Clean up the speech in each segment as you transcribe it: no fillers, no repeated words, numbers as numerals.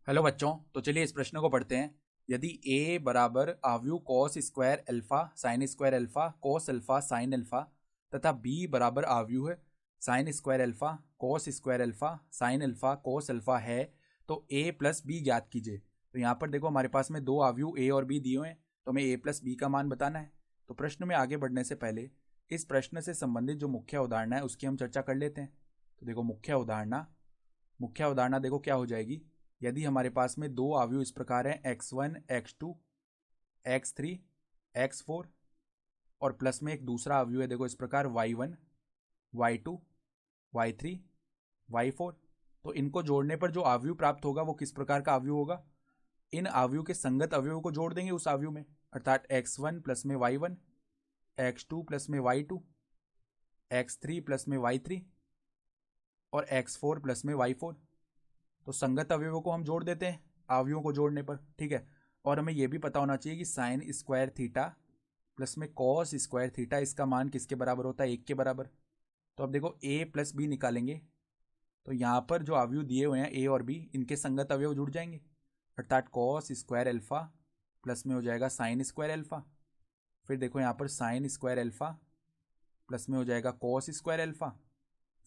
Hello बच्चों, तो चलिए इस प्रश्न को पढ़ते हैं। यदि a बराबर आव्यूह cos square alpha sine square alpha cos alpha sine alpha तथा b बराबर आव्यूह sine square alpha cos square alpha sine alpha cos alpha है, तो a प्लस b ज्ञात कीजिए। तो यहाँ पर देखो, हमारे पास में दो आव्यूह a और b दिए हुए हैं, तो हमें a प्लस b का मान बताना है। तो प्रश्न में आगे बढ़ने से पहले इस प्रश्न से संबंधित जो मुख्य अवधारणा है उसकी हम चर्चा कर लेते हैं। तो देखो, मुख्य अवधारणा देखो क्या हो जाएगी। यदि हमारे पास में दो आव्यूह इस प्रकार हैं x1 x2 x3 x4 और प्लस में एक दूसरा आव्यूह है देखो इस प्रकार y1 y2 y3 y4, तो इनको जोड़ने पर जो आव्यूह प्राप्त होगा वो किस प्रकार का आव्यूह होगा। इन आव्यूह के संगत अवयवों को जोड़ देंगे उस आव्यूह में, अर्थात x1 प्लस में y1 x2 प्लस में y2 x3 प्लस में y3 और x4 प्लस में y4। तो संगत अवयवों को हम जोड़ देते हैं आव्यूहों को जोड़ने पर, ठीक है। और हमें यह भी पता होना चाहिए कि साइन स्क्वायर थीटा प्लस में कॉस स्क्वायर थीटा, इसका मान किसके बराबर होता है, 1 के बराबर। तो अब देखो a प्लस बी निकालेंगे, तो यहाँ पर जो अवयव दिए हुए हैं a और b, इनके संगत अवयव जुड़ जाएंगे, अर्थात कॉस स्क्वायर अल्फा प्लस में हो जाएगा साइन स्क्वायर अल्फा। फिर देखो यहाँ पर साइन स्क्वायर अल्फा प्लस में हो जाएगा कॉस स्क्वायर अल्फा।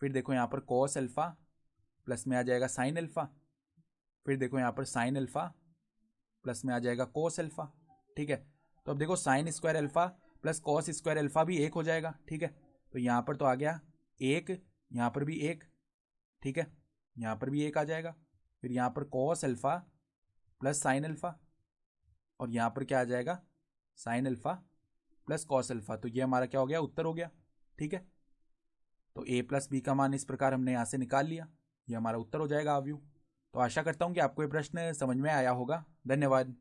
फिर देखो यहाँ पर कॉस अल्फा प्लस में आ जाएगा साइन अल्फा। फिर देखो यहाँ पर साइन अल्फा प्लस में आ जाएगा कोस अल्फा, ठीक है। तो अब देखो sine square alpha plus cos square alpha भी 1 हो जाएगा, ठीक है। तो यहाँ पर तो आ गया 1, यहाँ पर भी 1, ठीक है, यहाँ पर भी 1 आ जाएगा। फिर यहाँ पर cos alpha plus sine alpha और यहाँ पर क्या आ जाएगा, sine alpha plus cos alpha. तो ये हमारा क्या हो गया, उत्तर हो गया, ठीक है। तो a प्लस बी का मान इस प्रकार हमने यहाँ से निकाल लिया, ये हमारा उत्तर हो जाएगा आव्यूह। तो आशा करता हूँ कि आपको ये प्रश्न समझ में आया होगा। धन्यवाद।